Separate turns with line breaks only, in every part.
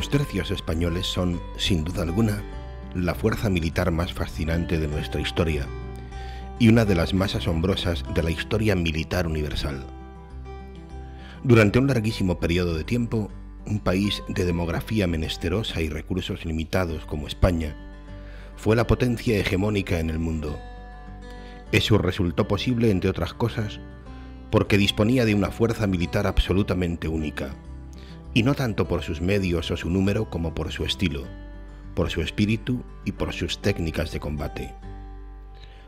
Los tercios españoles son, sin duda alguna, la fuerza militar más fascinante de nuestra historia y una de las más asombrosas de la historia militar universal. Durante un larguísimo periodo de tiempo, un país de demografía menesterosa y recursos limitados como España fue la potencia hegemónica en el mundo. Eso resultó posible, entre otras cosas, porque disponía de una fuerza militar absolutamente única, y no tanto por sus medios o su número como por su estilo, por su espíritu y por sus técnicas de combate.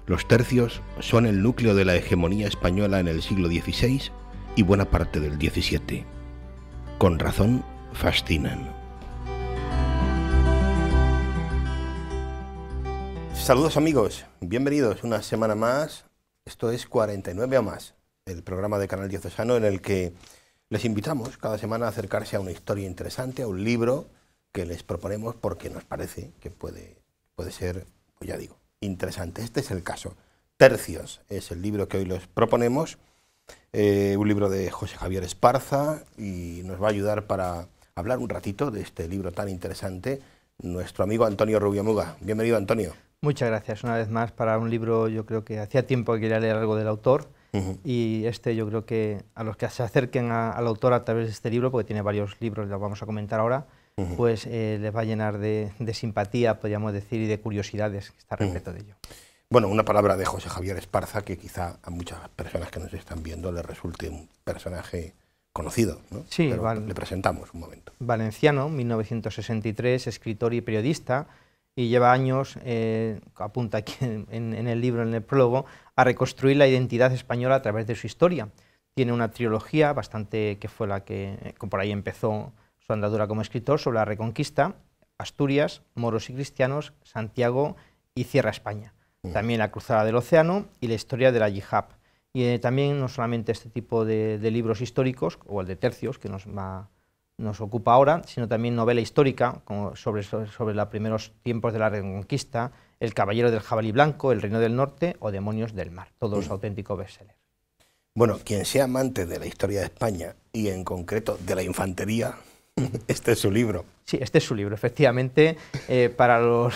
Los tercios son el núcleo de la hegemonía española en el siglo XVI y buena parte del XVII. Con razón, fascinan. Saludos amigos, bienvenidos una semana más. Esto es 49 o más, el programa de Canal Diocesano en el que les invitamos cada semana a acercarse a una historia interesante, a un libro que les proponemos porque nos parece que puede ser, pues ya digo, interesante. Este es el caso. Tercios es el libro que hoy les proponemos, un libro de José Javier Esparza, y nos va a ayudar para hablar un ratito de este libro tan interesante nuestro amigo Antonio Rubiamuga. Bienvenido, Antonio.
Muchas gracias una vez más para un libro. Yo creo que hacía tiempo que quería leer algo del autor. Y yo creo que a los que se acerquen al autor a través de este libro, porque tiene varios libros, los vamos a comentar ahora, pues les va a llenar de simpatía, podríamos decir, y de curiosidades, que está repleto de ello. Bueno, una palabra de José Javier Esparza que quizá a muchas personas que nos están viendo les resulte un personaje conocido, ¿no? Sí, pero le presentamos un momento. Valenciano, 1963, escritor y periodista, y lleva años, apunta aquí en el libro, en el prólogo, a reconstruir la identidad española a través de su historia. Tiene una trilogía bastante, que fue la que por ahí empezó su andadura como escritor, sobre la Reconquista, Asturias, moros y cristianos, Santiago y Cierra España. También la Cruzada del Océano y la historia de la Yihad. Y también no solamente este tipo de libros históricos, o el de tercios, que nos ocupa ahora, sino también novela histórica, como sobre los primeros tiempos de la Reconquista, El caballero del jabalí blanco, El reino del norte o Demonios del mar, todos auténticos bestsellers. Bueno, quien sea amante de la historia de España y en concreto de la infantería, este es su libro. Sí, este es su libro, efectivamente, para los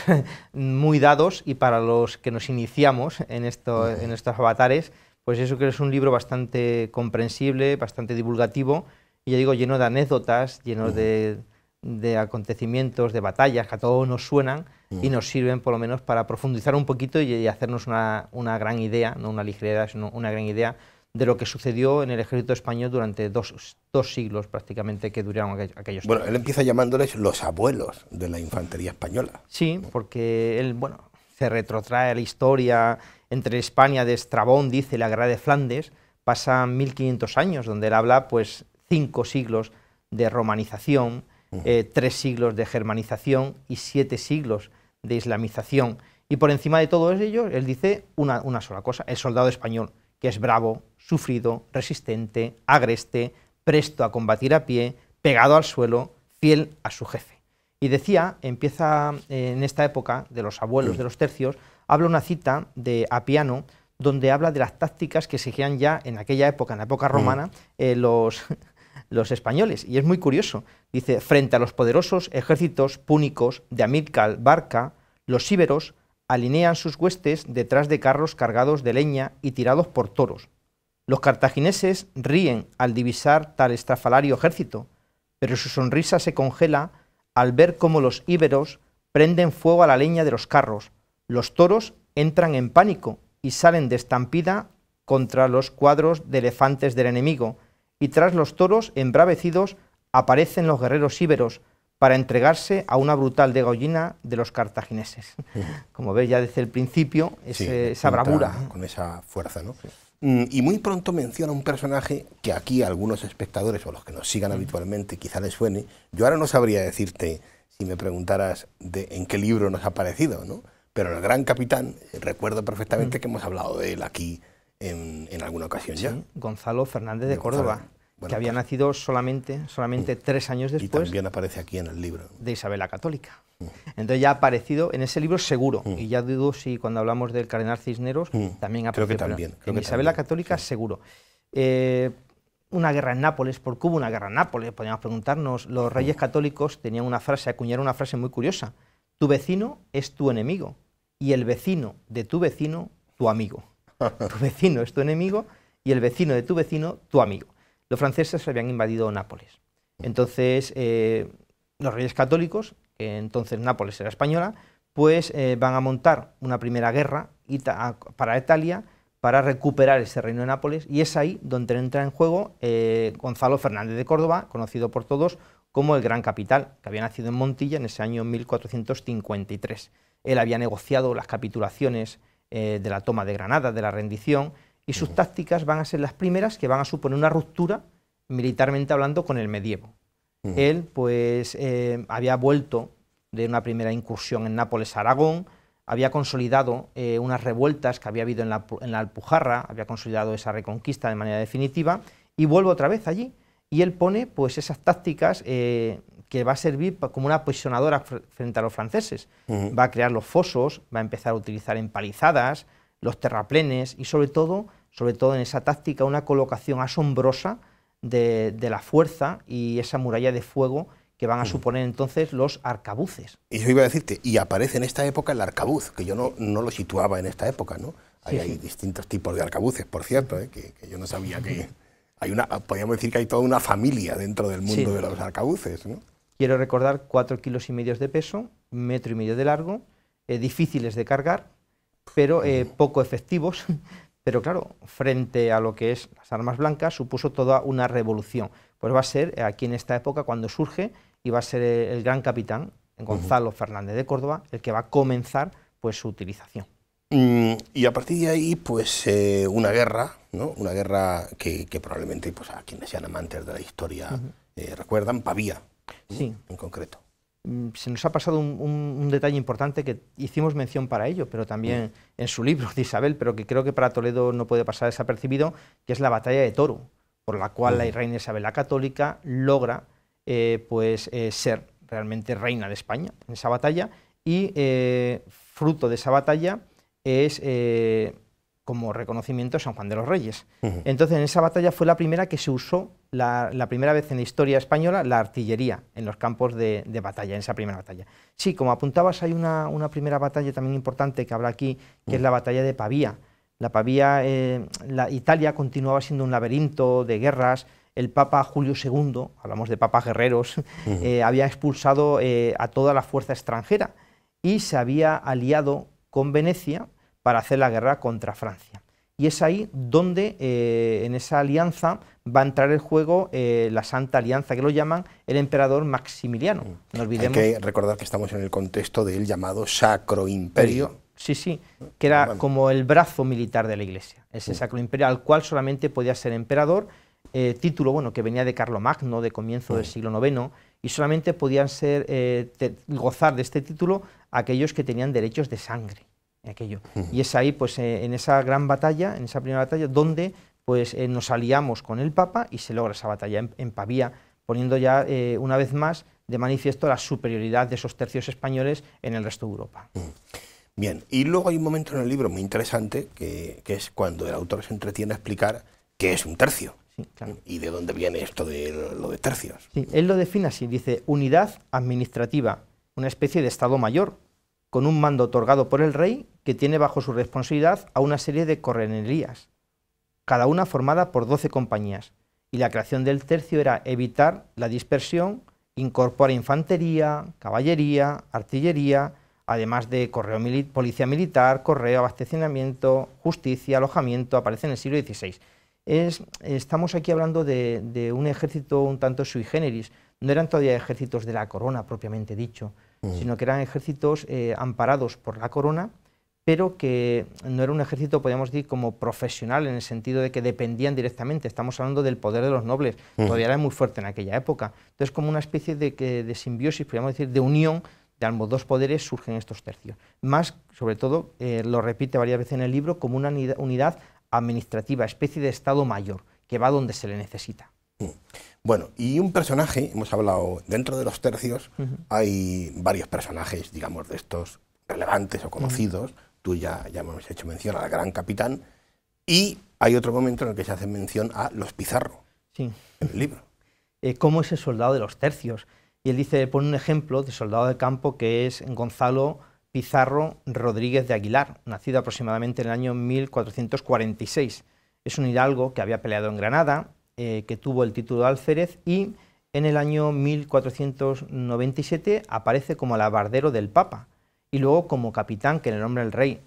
muy dados y para los que nos iniciamos en estos avatares, pues eso que es un libro bastante comprensible, bastante divulgativo, y ya digo, lleno de anécdotas, lleno de acontecimientos, de batallas que a todos nos suenan y nos sirven por lo menos para profundizar un poquito y hacernos una gran idea, no una ligera idea, sino una gran idea de lo que sucedió en el ejército español durante dos siglos prácticamente que duraron aquellos tiempos. Bueno, él empieza llamándoles los abuelos de la infantería española. Sí, porque él, se retrotrae a la historia entre España de Estrabón, dice, la guerra de Flandes, pasan 1500 años, donde él habla, pues, 5 siglos de romanización, 3 siglos de germanización y 7 siglos de islamización. Y por encima de todo ello, él dice una sola cosa: el soldado español, que es bravo, sufrido, resistente, agreste, presto a combatir a pie, pegado al suelo, fiel a su jefe. Y decía, empieza en esta época de los abuelos de los tercios, habla una cita de Apiano, donde habla de las tácticas que seguían ya en aquella época, en la época romana, los españoles. Y es muy curioso. Dice, frente a los poderosos ejércitos púnicos de Amílcar Barca, los íberos alinean sus huestes detrás de carros cargados de leña y tirados por toros. Los cartagineses ríen al divisar tal estrafalario ejército, pero su sonrisa se congela al ver cómo los íberos prenden fuego a la leña de los carros. Los toros entran en pánico y salen de estampida contra los cuadros de elefantes del enemigo, y tras los toros embravecidos aparecen los guerreros íberos para entregarse a una brutal degollina de los cartagineses. Como ves ya desde el principio, esa bravura. Con esa fuerza, ¿no? Sí. Y muy pronto menciona un personaje que aquí a algunos espectadores o los que nos sigan habitualmente quizá les suene. Yo ahora no sabría decirte, si me preguntaras en qué libro nos ha parecido, ¿no? Pero el Gran Capitán, recuerdo perfectamente que hemos hablado de él aquí en alguna ocasión ya. Gonzalo Fernández de Córdoba, que había nacido solamente 3 años después. Y también aparece aquí en el libro. De Isabel la Católica. Entonces ya ha aparecido en ese libro seguro, y ya dudo si cuando hablamos del Cardenal Cisneros también aparece. Creo que también. En Isabel la Católica seguro. una guerra en Nápoles? ¿Por qué hubo una guerra en Nápoles? Podríamos preguntarnos. Los reyes católicos tenían una frase, acuñaron una frase muy curiosa. Tu vecino es tu enemigo y el vecino de tu vecino, tu amigo. Tu vecino es tu enemigo y el vecino de tu vecino, tu amigo. Los franceses habían invadido Nápoles. Entonces, los reyes católicos, que entonces Nápoles era española, pues van a montar una primera guerra para Italia, para recuperar ese reino de Nápoles, y es ahí donde entra en juego Gonzalo Fernández de Córdoba, conocido por todos como el Gran Capitán, que había nacido en Montilla en ese año 1453. Él había negociado las capitulaciones de la toma de Granada, de la rendición, y sus tácticas van a ser las primeras que van a suponer una ruptura, militarmente hablando, con el medievo. Él, pues, había vuelto de una primera incursión en Nápoles, Aragón, había consolidado unas revueltas que había habido en la Alpujarra, había consolidado esa reconquista de manera definitiva, y vuelve otra vez allí. Y él pone, pues, esas tácticas que va a servir como una aprisionadora frente a los franceses. Va a crear los fosos, va a empezar a utilizar empalizadas, los terraplenes, y sobre todo en esa táctica, una colocación asombrosa de la fuerza y esa muralla de fuego que van a suponer entonces los arcabuces.
Y yo iba a decirte, y aparece en esta época el arcabuz, que yo no lo situaba en esta época, ¿no? Hay distintos tipos de arcabuces, por cierto, que yo no sabía que... podríamos decir que hay toda una familia dentro del mundo de los arcabuces, ¿no?
Quiero recordar 4,5 kilos de peso, 1,5 metros de largo, difíciles de cargar, pero poco efectivos. Pero claro, frente a lo que es las armas blancas, supuso toda una revolución. Pues va a ser aquí en esta época cuando surge, y va a ser el Gran Capitán, Gonzalo Fernández de Córdoba, el que va a comenzar pues su utilización.
Y a partir de ahí, pues una guerra, ¿no? Una guerra que probablemente, pues, a quienes sean amantes de la historia recuerdan, Pavía,
sí,
en concreto.
Se nos ha pasado un detalle importante que hicimos mención para ello, pero también en su libro de Isabel, pero que creo que para Toledo no puede pasar desapercibido, que es la batalla de Toro, por la cual la reina Isabel la Católica logra ser realmente reina de España en esa batalla, y fruto de esa batalla es como reconocimiento a San Juan de los Reyes. Entonces, en esa batalla fue la primera que se usó, la primera vez en la historia española, la artillería en los campos de batalla, en esa primera batalla. Sí, como apuntabas, hay una primera batalla también importante que habla aquí, que es la batalla de Pavía. La Pavía, Italia continuaba siendo un laberinto de guerras. El Papa Julio II, hablamos de papas guerreros, había expulsado a toda la fuerza extranjera y se había aliado con Venecia para hacer la guerra contra Francia. Y es ahí donde, en esa alianza, va a entrar en juego la Santa Alianza, que lo llaman el emperador Maximiliano. No olvidemos...
Hay que recordar que estamos en el contexto del llamado Sacro Imperio.
Sí, que era como el brazo militar de la Iglesia, ese Sacro Imperio, al cual solamente podía ser emperador, título que venía de Carlomagno, de comienzo del siglo IX, y solamente podían gozar de este título aquellos que tenían derechos de sangre. Y es ahí, pues, en esa gran batalla, en esa primera batalla, donde pues, nos aliamos con el Papa y se logra esa batalla en Pavía, poniendo ya una vez más de manifiesto la superioridad de esos tercios españoles en el resto de Europa.
Bien, y luego hay un momento en el libro muy interesante que es cuando el autor se entretiene a explicar qué es un tercio.
Sí, claro.
¿Y de dónde viene esto de lo de tercios?
Sí, él lo define así, dice: unidad administrativa, una especie de Estado Mayor, con un mando otorgado por el rey que tiene bajo su responsabilidad a una serie de correnerías, cada una formada por 12 compañías, y la creación del tercio era evitar la dispersión, incorpora infantería, caballería, artillería, además de policía militar, correo, abastecimiento, justicia, alojamiento, aparece en el siglo XVI. Estamos aquí hablando de un ejército un tanto sui generis. No eran todavía ejércitos de la corona propiamente dicho, sino que eran ejércitos amparados por la corona, pero que no era un ejército, podríamos decir, como profesional, en el sentido de que dependían directamente. Estamos hablando del poder de los nobles, todavía era muy fuerte en aquella época. Entonces, como una especie de simbiosis, podríamos decir, de unión de ambos dos poderes, surgen estos tercios. Más, sobre todo, lo repite varias veces en el libro, como una unidad administrativa, especie de Estado Mayor, que va donde se le necesita.
Bueno, y un personaje, hemos hablado, dentro de los tercios, hay varios personajes, digamos, de estos relevantes o conocidos. Tú ya hemos hecho mención al Gran Capitán, y hay otro momento en el que se hace mención a los Pizarro.
sí.
en el libro.
¿Cómo es el soldado de los tercios? Y él dice, pone un ejemplo de soldado de campo que es Gonzalo Pizarro Rodríguez de Aguilar, nacido aproximadamente en el año 1446. Es un hidalgo que había peleado en Granada, que tuvo el título de alférez y en el año 1497 aparece como alabardero del Papa y luego como capitán que le nombra el rey.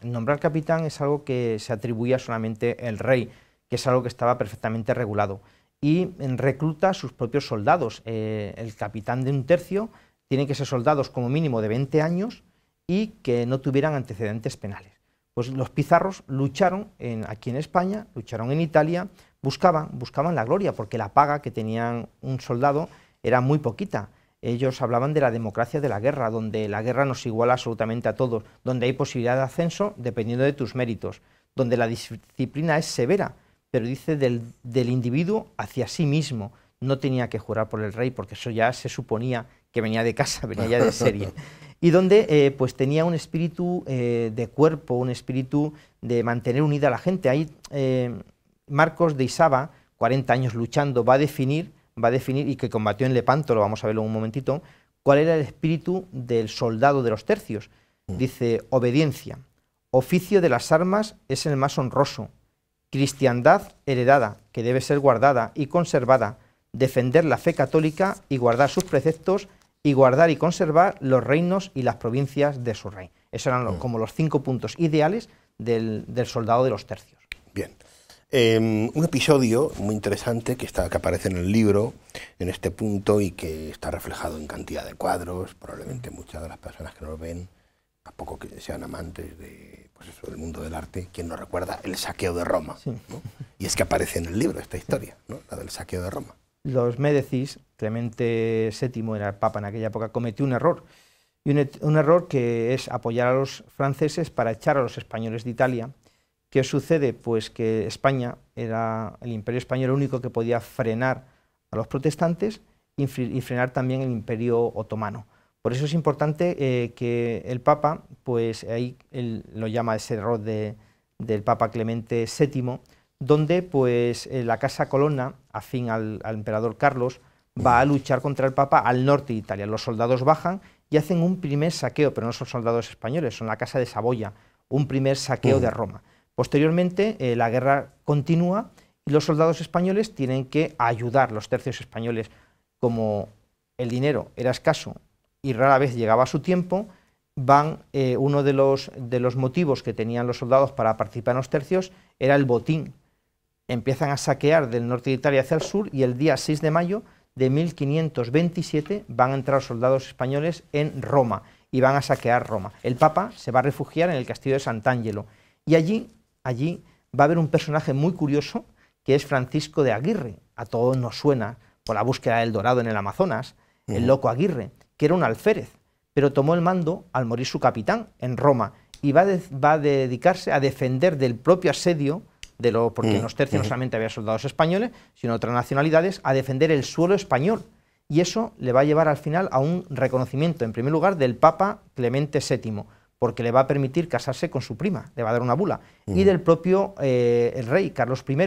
Nombrar capitán es algo que se atribuía solamente el rey, que es algo que estaba perfectamente regulado. Y recluta a sus propios soldados. El capitán de un tercio tiene que ser soldados como mínimo de 20 años y que no tuvieran antecedentes penales. Pues los pizarros lucharon aquí en España, lucharon en Italia, buscaban la gloria, porque la paga que tenían un soldado era muy poquita. Ellos hablaban de la democracia de la guerra, donde la guerra nos iguala absolutamente a todos, donde hay posibilidad de ascenso dependiendo de tus méritos, donde la disciplina es severa, pero dice del individuo hacia sí mismo. No tenía que jurar por el rey, porque eso ya se suponía que venía de casa, venía ya de serie. Y donde pues tenía un espíritu de cuerpo, un espíritu de mantener unida a la gente. Ahí Marcos de Isaba, 40 años luchando, va a definir, y que combatió en Lepanto, lo vamos a verlo en un momentito, cuál era el espíritu del soldado de los tercios. Dice, obediencia, oficio de las armas es el más honroso, cristiandad heredada, que debe ser guardada y conservada, defender la fe católica y guardar sus preceptos, y guardar y conservar los reinos y las provincias de su rey. Esos eran como los 5 puntos ideales del soldado de los tercios.
Bien. Un episodio muy interesante que aparece en el libro, en este punto, y que está reflejado en cantidad de cuadros. Probablemente muchas de las personas que nos ven, a poco que sean amantes de, pues eso, del mundo del arte, quien nos recuerda el saqueo de Roma,
sí,
¿no? Y es que aparece en el libro esta historia, ¿no? La del saqueo de Roma.
Los Médicis, Clemente VII era el Papa en aquella época, cometió un error. Y un error que es apoyar a los franceses para echar a los españoles de Italia. ¿Qué sucede? Pues que España era el imperio español el único que podía frenar a los protestantes y frenar también el imperio otomano. Por eso es importante que el Papa, pues ahí él lo llama ese error del Papa Clemente VII, donde pues la Casa Colonna, afín al emperador Carlos, va a luchar contra el Papa al norte de Italia. Los soldados bajan y hacen un primer saqueo, pero no son soldados españoles, son la Casa de Saboya, un primer saqueo de Roma. Posteriormente la guerra continúa y los soldados españoles tienen que ayudar. Los tercios españoles, como el dinero era escaso y rara vez llegaba a su tiempo, uno de los motivos que tenían los soldados para participar en los tercios era el botín. Empiezan a saquear del norte de Italia hacia el sur y el día 6 de mayo de 1527 van a entrar los soldados españoles en Roma y van a saquear Roma. El Papa se va a refugiar en el castillo de Sant'Angelo y allí va a haber un personaje muy curioso que es Francisco de Aguirre. A todos nos suena por la búsqueda del dorado en el Amazonas, el loco Aguirre, que era un alférez, pero tomó el mando al morir su capitán en Roma y va a dedicarse a defender del propio asedio, porque en los tercios no solamente había soldados españoles, sino otras nacionalidades, a defender el suelo español. Y eso le va a llevar al final a un reconocimiento, en primer lugar, del Papa Clemente VII, porque le va a permitir casarse con su prima, le va a dar una bula, y del propio el rey Carlos I.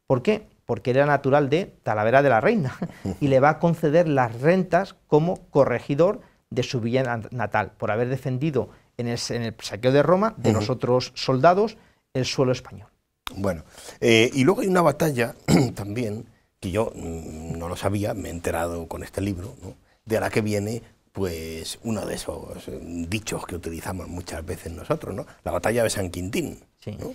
¿Por qué? Porque era natural de Talavera de la Reina, y le va a conceder las rentas como corregidor de su villa natal, por haber defendido en el saqueo de Roma, de los otros soldados, el suelo español.
Bueno, y luego hay una batalla también, que yo no lo sabía, me he enterado con este libro, ¿no? De la que viene pues uno de esos dichos que utilizamos muchas veces nosotros, ¿no? La batalla de San Quintín,
sí,
¿no?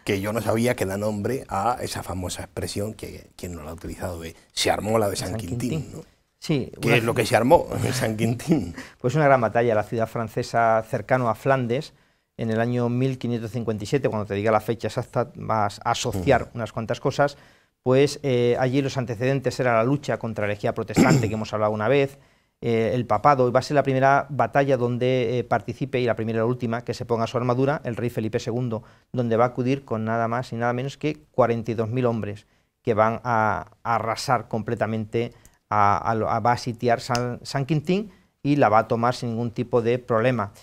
Que yo no sabía que da nombre a esa famosa expresión que quien no la ha utilizado de se armó la de San Quintín, ¿no?
Sí,
¿Qué es lo que se armó en San Quintín?
Pues una gran batalla, la ciudad francesa cercano a Flandes, en el año 1557, cuando te diga la fecha exacta vas a asociar unas cuantas cosas, pues allí los antecedentes era la lucha contra la herejía protestante que hemos hablado una vez, el papado, y va a ser la primera batalla donde participe, y la primera y la última, que se ponga su armadura, el rey Felipe II, donde va a acudir con nada más y nada menos que 42.000 hombres, que van a arrasar completamente, va a sitiar San Quintín y la va a tomar sin ningún tipo de problema.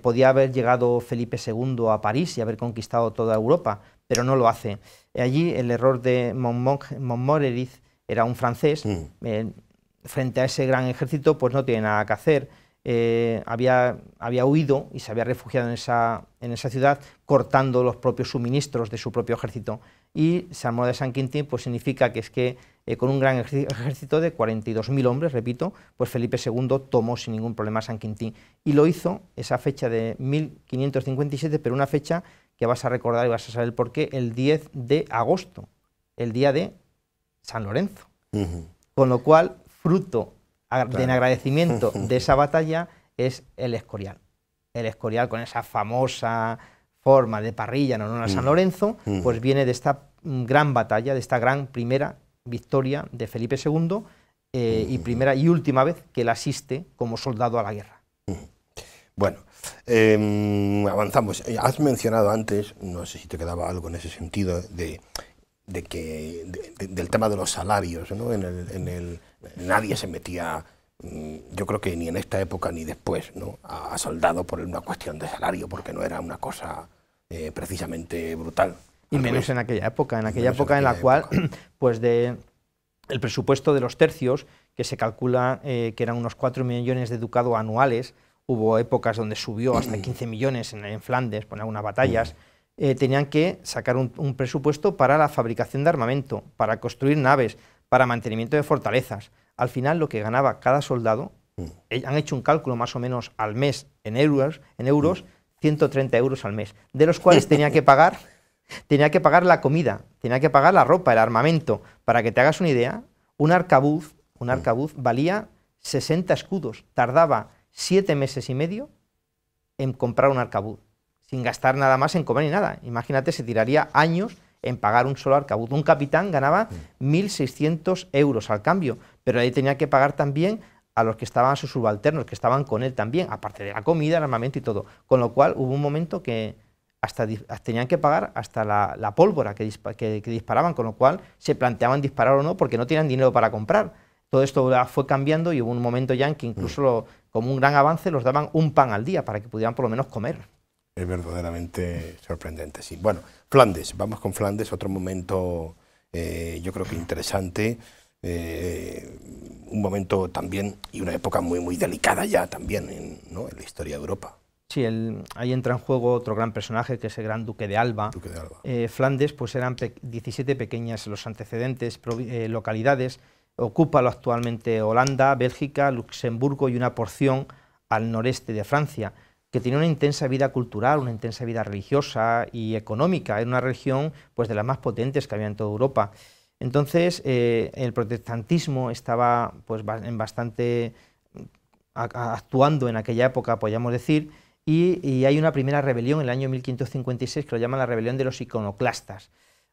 Podía haber llegado Felipe II a París y haber conquistado toda Europa, pero no lo hace. Allí el error de Montmorillon era un francés, frente a ese gran ejército pues no tiene nada que hacer. Había huido y se había refugiado en esa ciudad, cortando los propios suministros de su propio ejército. Y se armó de San Quintín, pues significa que es que con un gran ejército de 42.000 hombres, repito, pues Felipe II tomó sin ningún problema San Quintín. Y lo hizo esa fecha de 1557, pero una fecha que vas a recordar y vas a saber el porqué, el 10 de agosto, el día de San Lorenzo. Con lo cual, fruto en agradecimiento de esa batalla es el Escorial. El Escorial, con esa famosa forma de parrilla en honor a San Lorenzo, pues viene de esta gran batalla, de esta gran primera victoria de Felipe II y primera y última vez que él asiste como soldado a la guerra.
Bueno, avanzamos. Has mencionado antes, no sé si te quedaba algo en ese sentido, del tema de los salarios, ¿no? Nadie se metía, yo creo que ni en esta época ni después, ¿no?, a soldado por una cuestión de salario, porque no era una cosa precisamente brutal.
Y menos en aquella época, en la cual, pues el presupuesto de los tercios, que se calcula que eran unos 4 millones de ducados anuales, hubo épocas donde subió hasta 15 millones en Flandes, por algunas batallas, tenían que sacar un presupuesto para la fabricación de armamento, para construir naves, para mantenimiento de fortalezas. Al final, lo que ganaba cada soldado, han hecho un cálculo más o menos al mes en euros, 130 euros al mes, de los cuales tenía que pagar la comida, tenía que pagar la ropa, el armamento. Para que te hagas una idea, un arcabuz valía 60 escudos, tardaba 7 meses y medio en comprar un arcabuz, sin gastar nada más en comer ni nada. Imagínate, se tiraría años en pagar un solo arcabuz. Un capitán ganaba 1.600 euros al cambio, pero ahí tenía que pagar también a los que estaban, a sus subalternos, que estaban con él también, aparte de la comida, el armamento y todo. Con lo cual hubo un momento que hasta tenían que pagar hasta la pólvora que disparaban, con lo cual se planteaban disparar o no, porque no tenían dinero para comprar. Todo esto fue cambiando y hubo un momento ya en que incluso, como un gran avance, los daban un pan al día para que pudieran por lo menos comer.
Es verdaderamente sorprendente, sí. Bueno, Flandes, vamos con Flandes, otro momento yo creo que interesante, un momento también y una época muy, muy delicada ya también ¿no?, en la historia de Europa.
Sí, ahí entra en juego otro gran personaje, que es el gran Duque de Alba. Flandes, pues eran 17 pequeñas los antecedentes, localidades, ocúpalo actualmente Holanda, Bélgica, Luxemburgo y una porción al noreste de Francia, que tenía una intensa vida cultural, una intensa vida religiosa y económica. Era una región pues de las más potentes que había en toda Europa. Entonces, el protestantismo estaba pues bastante actuando en aquella época, podríamos decir, y hay una primera rebelión en el año 1556 que lo llaman la rebelión de los iconoclastas.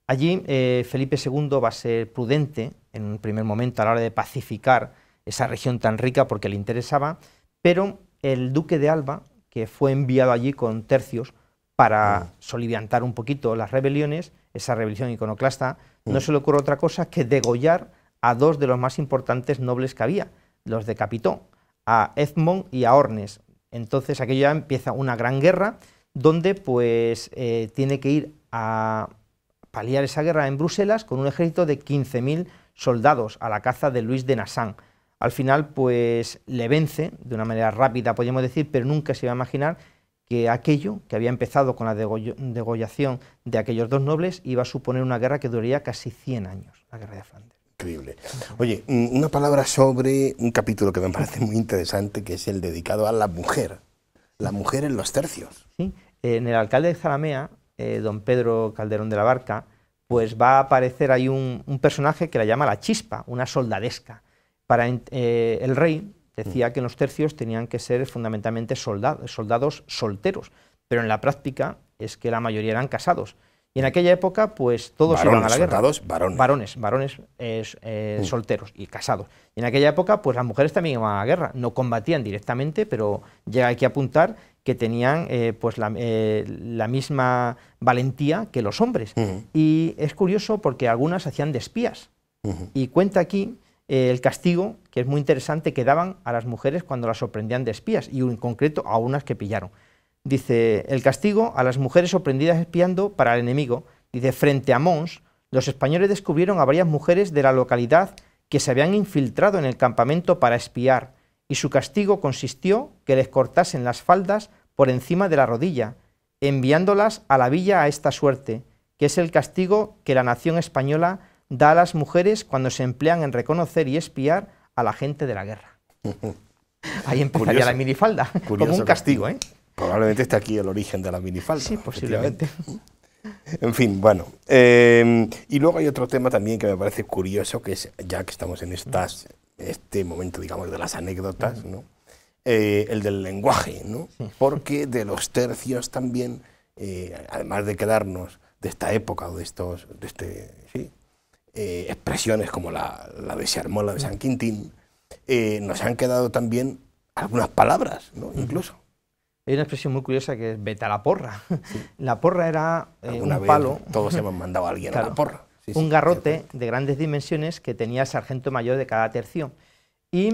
Allí Felipe II va a ser prudente en un primer momento a la hora de pacificar esa región tan rica porque le interesaba, pero el duque de Alba, que fue enviado allí con tercios para soliviantar un poquito las rebeliones, esa rebelión iconoclasta, no se le ocurre otra cosa que degollar a dos de los más importantes nobles que había, los decapitó, a Edmond y a Ornes. Entonces aquello ya empieza una gran guerra donde pues tiene que ir a paliar esa guerra en Bruselas con un ejército de 15.000 soldados a la caza de Luis de Nassau. Al final pues le vence de una manera rápida, podríamos decir, pero nunca se iba a imaginar que aquello que había empezado con la degollación de aquellos dos nobles iba a suponer una guerra que duraría casi 100 años, la guerra de Flandes.
Increíble. Oye, una palabra sobre un capítulo que me parece muy interesante, que es el dedicado a la mujer en los tercios.
Sí, en el alcalde de Zalamea, don Pedro Calderón de la Barca, pues va a aparecer ahí un personaje que la llama la Chispa, una soldadesca. El rey decía que en los tercios tenían que ser fundamentalmente soldados solteros, pero en la práctica es que la mayoría eran casados. Y en aquella época, pues todos iban a la guerra. Varones solteros y casados. Y en aquella época, pues las mujeres también iban a la guerra. No combatían directamente, pero llega aquí a apuntar que tenían pues la misma valentía que los hombres. Y es curioso porque algunas hacían de espías. Y cuenta aquí el castigo, que es muy interesante, que daban a las mujeres cuando las sorprendían de espías, y en concreto a unas que pillaron. Dice, el castigo a las mujeres sorprendidas espiando para el enemigo Dice, frente a Mons, los españoles descubrieron a varias mujeres de la localidad que se habían infiltrado en el campamento para espiar, y su castigo consistió que les cortasen las faldas por encima de la rodilla, enviándolas a la villa a esta suerte, que es el castigo que la nación española da a las mujeres cuando se emplean en reconocer y espiar a la gente de la guerra. Ahí empezaría
Curioso,
la minifalda, como un castigo, ¿eh?
Probablemente esté aquí el origen de la minifalda.
Sí, posiblemente.
En fin, bueno. Y luego hay otro tema también que me parece curioso, que es, ya que estamos en este momento, digamos, de las anécdotas, ¿no? El del lenguaje, ¿no? Sí. Porque de los tercios también, además de quedarnos de esta época o de expresiones como la de Xermola de San Quintín, nos han quedado también algunas palabras, ¿no? Incluso.
Hay una expresión muy curiosa que es vete a la porra. Sí. La porra era un palo.
Todos hemos mandado a alguien, claro, a la porra.
Sí, un garrote de grandes dimensiones que tenía el sargento mayor de cada tercio y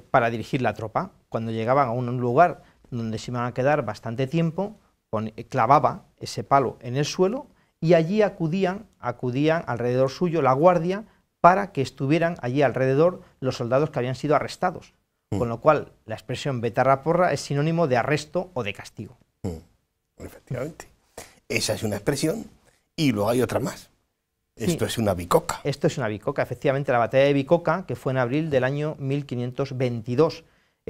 para dirigir la tropa. Cuando llegaban a un lugar donde se iban a quedar bastante tiempo, clavaba ese palo en el suelo y allí acudían alrededor suyo la guardia para que estuvieran allí alrededor los soldados que habían sido arrestados. Con lo cual, la expresión vete a la porra es sinónimo de arresto o de castigo.
Efectivamente. Esa es una expresión y luego hay otra más. Esto es una bicoca.
Esto es una bicoca. Efectivamente, la batalla de Bicoca, que fue en abril del año 1522,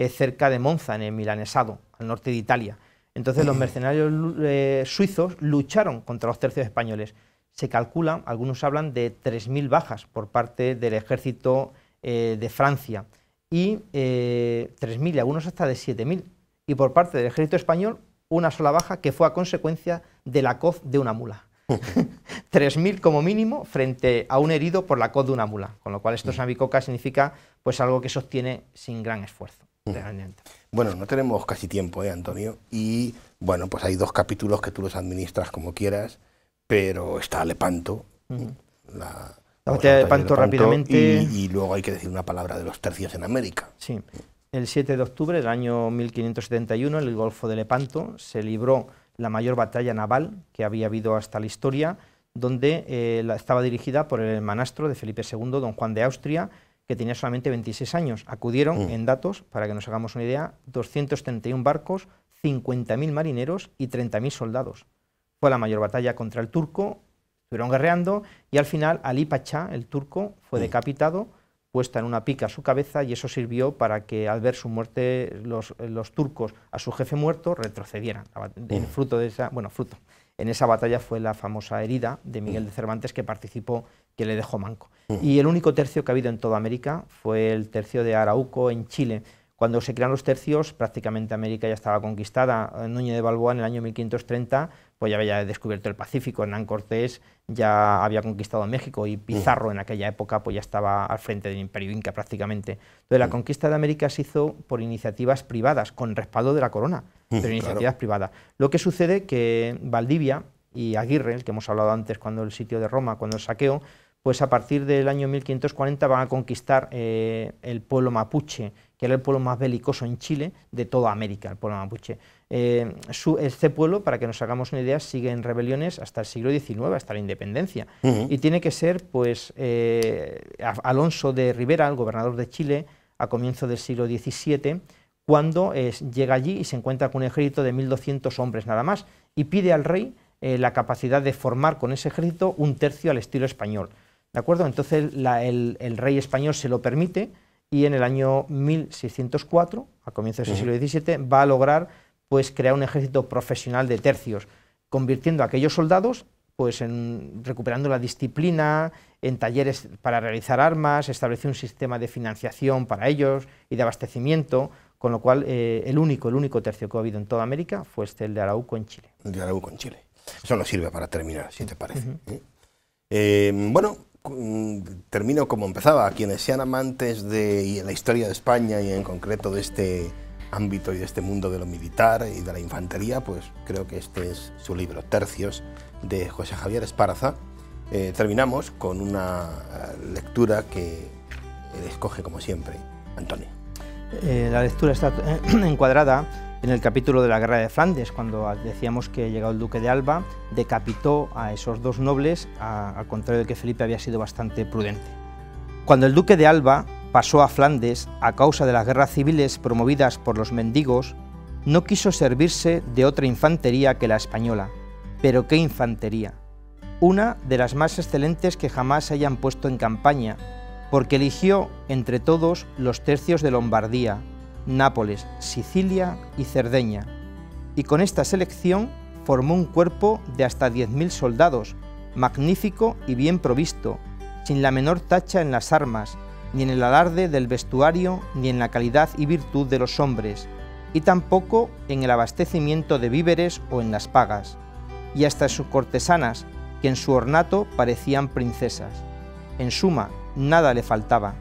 cerca de Monza, en el Milanesado, al norte de Italia. Entonces, los mercenarios suizos lucharon contra los tercios españoles. Se calculan, algunos hablan de 3.000 bajas por parte del ejército de Francia. Y 3.000 y algunos hasta de 7.000. Y por parte del ejército español, una sola baja que fue a consecuencia de la coz de una mula. 3.000 como mínimo frente a un herido por la coz de una mula. Con lo cual esto es una bicoca, significa pues algo que sostiene sin gran esfuerzo. Realmente.
Bueno, no tenemos casi tiempo, Antonio. Y bueno, pues hay 2 capítulos que tú los administras como quieras, pero está Lepanto,
la batalla de Lepanto rápidamente.
Y luego hay que decir una palabra de los tercios en América.
Sí. El 7 de octubre del año 1571, en el Golfo de Lepanto, se libró la mayor batalla naval que había habido hasta la historia, donde estaba dirigida por el hermanastro de Felipe II, don Juan de Austria, que tenía solamente 26 años. Acudieron, en datos, para que nos hagamos una idea, 231 barcos, 50.000 marineros y 30.000 soldados. Fue la mayor batalla contra el turco. Estuvieron guerreando y al final Ali Pachá, el turco, fue decapitado, puesta en una pica a su cabeza, y eso sirvió para que al ver su muerte los turcos a su jefe muerto retrocedieran. El fruto de esa, en esa batalla fue la famosa herida de Miguel de Cervantes, que participó, que le dejó manco. Y el único tercio que ha habido en toda América fue el tercio de Arauco en Chile. Cuando se crean los tercios, prácticamente América ya estaba conquistada. Núñez de Balboa en el año 1530 pues ya había descubierto el Pacífico, Hernán Cortés ya había conquistado México y Pizarro en aquella época pues ya estaba al frente del Imperio Inca prácticamente. Entonces la conquista de América se hizo por iniciativas privadas, con respaldo de la corona, pero iniciativas privadas. Lo que sucede que Valdivia y Aguirre, el que hemos hablado antes cuando el sitio de Roma, cuando el saqueo, pues a partir del año 1540 van a conquistar el pueblo mapuche, que era el pueblo más belicoso en Chile de toda América, el pueblo mapuche. Este pueblo, para que nos hagamos una idea, sigue en rebeliones hasta el siglo XIX, hasta la independencia. Y tiene que ser pues Alonso de Rivera, el gobernador de Chile, a comienzos del siglo XVII, cuando llega allí y se encuentra con un ejército de 1.200 hombres nada más, y pide al rey la capacidad de formar con ese ejército un tercio al estilo español. ¿De acuerdo? Entonces el rey español se lo permite, y en el año 1604, a comienzos del siglo XVII, va a lograr pues crear un ejército profesional de tercios, convirtiendo a aquellos soldados pues recuperando la disciplina, en talleres para realizar armas, estableció un sistema de financiación para ellos y de abastecimiento, con lo cual el único tercio que ha habido en toda América fue el de Arauco en Chile.
El de Arauco en Chile. Eso nos sirve para terminar, si te parece. Bueno, termino como empezaba. Quienes sean amantes de la historia de España y en concreto de este ámbito y de este mundo de lo militar y de la infantería, pues creo que este es su libro, Tercios, de José Javier Esparza. Terminamos con una lectura que él escoge como siempre, Antonio.
La lectura está encuadrada en el capítulo de la Guerra de Flandes, cuando decíamos que llegado el duque de Alba, decapitó a esos dos nobles, al contrario de que Felipe había sido bastante prudente. Cuando el duque de Alba pasó a Flandes a causa de las guerras civiles promovidas por los mendigos, no quiso servirse de otra infantería que la española. Pero qué infantería, una de las más excelentes que jamás se hayan puesto en campaña, porque eligió entre todos los tercios de Lombardía, Nápoles, Sicilia y Cerdeña, y con esta selección formó un cuerpo de hasta 10.000 soldados, magnífico y bien provisto, sin la menor tacha en las armas, ni en el alarde del vestuario, ni en la calidad y virtud de los hombres, y tampoco en el abastecimiento de víveres o en las pagas, y hasta sus cortesanas, que en su ornato parecían princesas. En suma, nada le faltaba.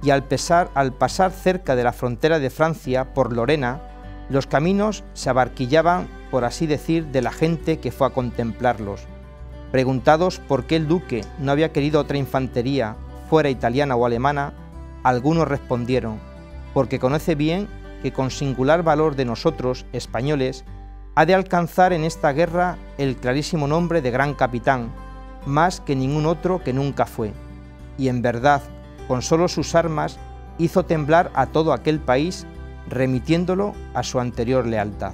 Y al pasar cerca de la frontera de Francia por Lorena, los caminos se abarquillaban, por así decir, de la gente que fue a contemplarlos. Preguntados por qué el duque no había querido otra infantería, fuera italiana o alemana, algunos respondieron, porque conoce bien que con singular valor de nosotros, españoles, ha de alcanzar en esta guerra el clarísimo nombre de gran capitán, más que ningún otro que nunca fue. Y en verdad, con solo sus armas, hizo temblar a todo aquel país, remitiéndolo a su anterior lealtad.